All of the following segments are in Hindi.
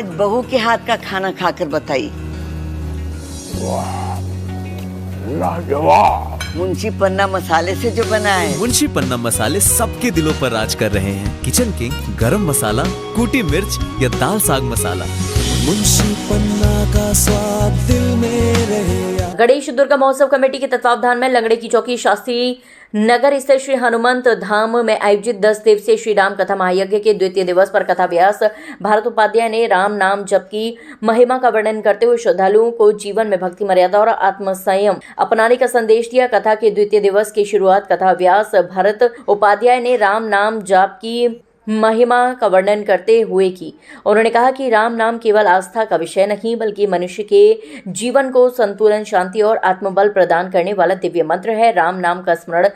आज बहू के हाथ का खाना खाकर बताई। लाजवाब। मुंशी पन्ना मसाले से जो बना है। मुंशी पन्ना मसाले सबके दिलों पर राज कर रहे हैं। किचन किंग, गरम मसाला, कूटी मिर्च या दाल साग मसाला, मुंशी पन्ना का स्वाद दिल में रहे। गणेश दुर्गा महोत्सव कमेटी के तत्वावधान में लंगड़े की चौकी शास्त्री नगर स्थित श्री हनुमंत धाम में आयोजित 10 दिवसीय श्री राम कथा महायज्ञ के द्वितीय दिवस पर कथा व्यास भारत उपाध्याय ने राम नाम जप की महिमा का वर्णन करते हुए श्रद्धालुओं को जीवन में भक्ति, मर्यादा और आत्म संयम अपनाने का संदेश दिया। कथा के द्वितीय दिवस की शुरुआत कथा व्यास भारत उपाध्याय ने राम नाम जप की महिमा का वर्णन करते हुए की। उन्होंने कहा कि राम नाम केवल आस्था का विषय नहीं बल्कि मनुष्य के जीवन को संतुलन, शांति और आत्मबल प्रदान करने वाला दिव्य मंत्र है। राम नाम का स्मरण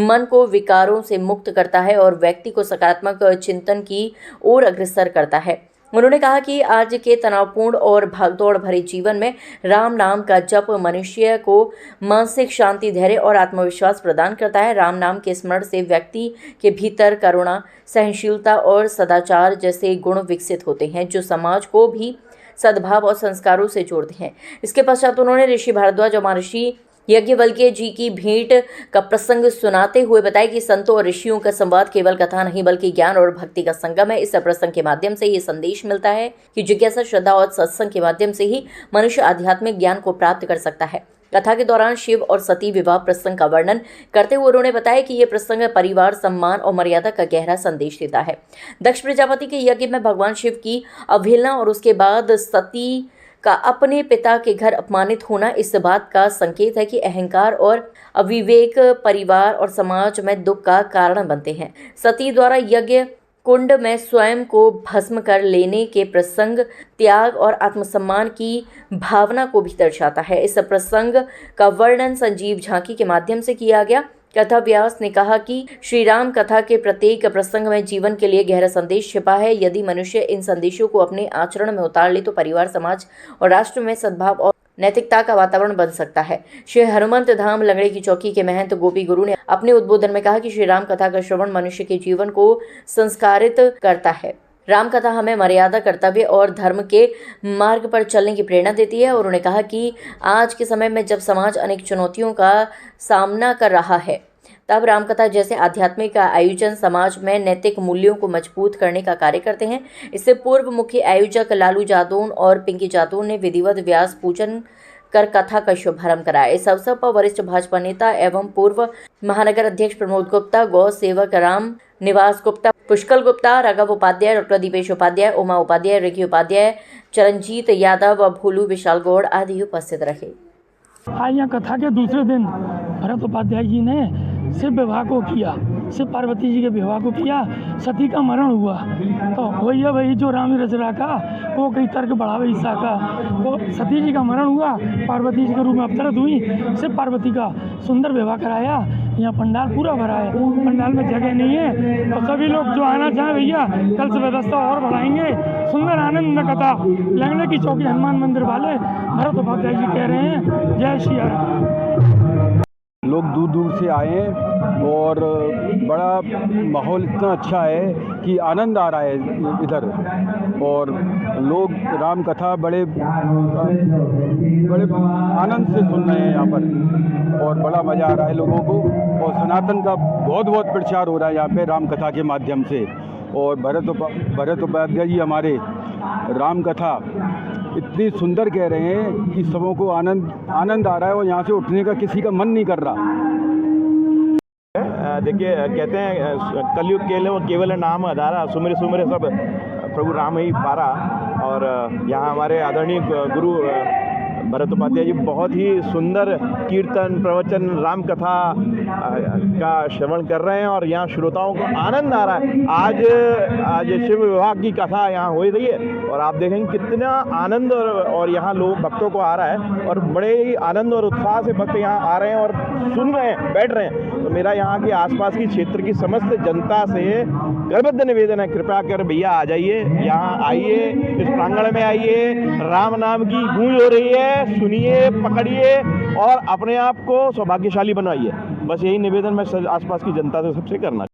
मन को विकारों से मुक्त करता है और व्यक्ति को सकारात्मक चिंतन की ओर अग्रसर करता है। उन्होंने कहा कि आज के तनावपूर्ण और भागदौड़ भरे जीवन में राम नाम का जप मनुष्य को मानसिक शांति, धैर्य और आत्मविश्वास प्रदान करता है। राम नाम के स्मरण से व्यक्ति के भीतर करुणा, सहनशीलता और सदाचार जैसे गुण विकसित होते हैं जो समाज को भी सद्भाव और संस्कारों से जोड़ते हैं। इसके पश्चात उन्होंने ऋषि भारद्वाज और महर्षि यज्ञवल्क्य जी की भेंट का प्रसंग सुनाते हुए बताया कि संतों और ऋषियों का संवाद केवल कथा नहीं बल्कि ज्ञान और भक्ति का संगम है। इस प्रसंग के माध्यम से ये संदेश मिलता है कि जिज्ञासा, श्रद्धा और सत्संग के माध्यम से ही मनुष्य आध्यात्मिक ज्ञान को प्राप्त कर सकता है। कथा के दौरान शिव और सती विवाह प्रसंग का वर्णन करते हुए उन्होंने बताया कि ये प्रसंग परिवार, सम्मान और मर्यादा का गहरा संदेश देता है। दक्ष प्रजापति के यज्ञ में भगवान शिव की अवहेलना और उसके बाद सती का अपने पिता के घर अपमानित होना इस बात का संकेत है कि अहंकार और अविवेक परिवार और समाज में दुख का कारण बनते हैं। सती द्वारा यज्ञ कुंड में स्वयं को भस्म कर लेने के प्रसंग त्याग और आत्मसम्मान की भावना को भी दर्शाता है। इस प्रसंग का वर्णन संजीव झांकी के माध्यम से किया गया। कथा व्यास ने कहा कि श्री राम कथा के प्रत्येक प्रसंग में जीवन के लिए गहरा संदेश छिपा है। यदि मनुष्य इन संदेशों को अपने आचरण में उतार ले तो परिवार, समाज और राष्ट्र में सद्भाव और नैतिकता का वातावरण बन सकता है। श्री हनुमंत धाम लंगड़े की चौकी के महंत गोपी गुरु ने अपने उद्बोधन में कहा कि श्री राम कथा का श्रवण मनुष्य के जीवन को संस्कारित करता है। राम कथा हमें मर्यादा, कर्तव्य और धर्म के मार्ग पर चलने की प्रेरणा देती है। और उन्होंने कहा कि आज के समय में जब समाज अनेक चुनौतियों का सामना कर रहा है तब रामकथा जैसे आध्यात्मिक आयोजन समाज में नैतिक मूल्यों को मजबूत करने का कार्य करते हैं। इससे पूर्व मुख्य आयोजक लालू जादौन और पिंकी जादौन ने विधिवत व्यास पूजन कर कथा का शुभारंभ कराया। इस अवसर पर वरिष्ठ भाजपा नेता एवं पूर्व महानगर अध्यक्ष प्रमोद गुप्ता, गौ सेवक राम निवास गुप्ता, पुष्कल गुप्ता, राघव उपाध्याय, डॉक्टर दीपेश उपाध्याय, उमा उपाध्याय, रिकी उपाध्याय, चरणजीत यादव व भोलू विशाल गौड़ आदि उपस्थित रहे। आज यहाँ कथा के दूसरे दिन भरत उपाध्याय जी ने शिव विवाह को किया, शिव पार्वती जी के विवाह को किया। सती का मरण हुआ तो वही है वही जो राम रचना का वो कई तर्क बढ़ावे ईसा का। तो सती जी का मरण हुआ, पार्वती जी के रूप में अवतरित हुई, शिव पार्वती का सुंदर विवाह कराया। यहाँ पंडाल पूरा भरा है, पंडाल में जगह नहीं है तो सभी लोग जो आना चाहें भैया कल से व्यवस्था और बढ़ाएंगे। सुंदर आनंद कथा लंगड़े की चौकी हनुमान मंदिर वाले भरत उपाध्याय जी कह रहे हैं। जय श्री राम। लोग दूर दूर से आए और बड़ा माहौल इतना अच्छा है कि आनंद आ रहा है इधर। और लोग राम कथा बड़े आनंद से सुन रहे हैं यहाँ पर और बड़ा मज़ा आ रहा है लोगों को। और सनातन का बहुत बहुत प्रचार हो रहा है यहाँ पे राम कथा के माध्यम से। और भरत उपाध्याय जी हमारे राम कथा इतनी सुंदर कह रहे हैं कि सबों को आनंद आ रहा है और यहाँ से उठने का किसी का मन नहीं कर रहा। देखिए, कहते हैं कलयुग केवल नाम आधारा, सुमिर सुमिर सब प्रभु राम ही पारा। और यहाँ हमारे आदरणीय गुरु भरत उपाध्याय जी बहुत ही सुंदर कीर्तन, प्रवचन, राम कथा का श्रवण कर रहे हैं और यहाँ श्रोताओं को आनंद आ रहा है। आज शिव विवाह की कथा यहाँ हो रही है और आप देखेंगे कितना आनंद और यहाँ लोग भक्तों को आ रहा है और बड़े ही आनंद और उत्साह से भक्त यहाँ आ रहे हैं और सुन रहे हैं, बैठ रहे हैं। तो मेरा यहाँ के आसपास की क्षेत्र की समस्त जनता से करबद्ध निवेदन है, कृपया कर भैया आ जाइए, यहाँ आइए, इस प्रांगण में आइए, राम नाम की गूंज हो रही है, सुनिए, पकड़िए और अपने आप को सौभाग्यशाली बनाइए। बस यही निवेदन मैं आसपास की जनता से सबसे करना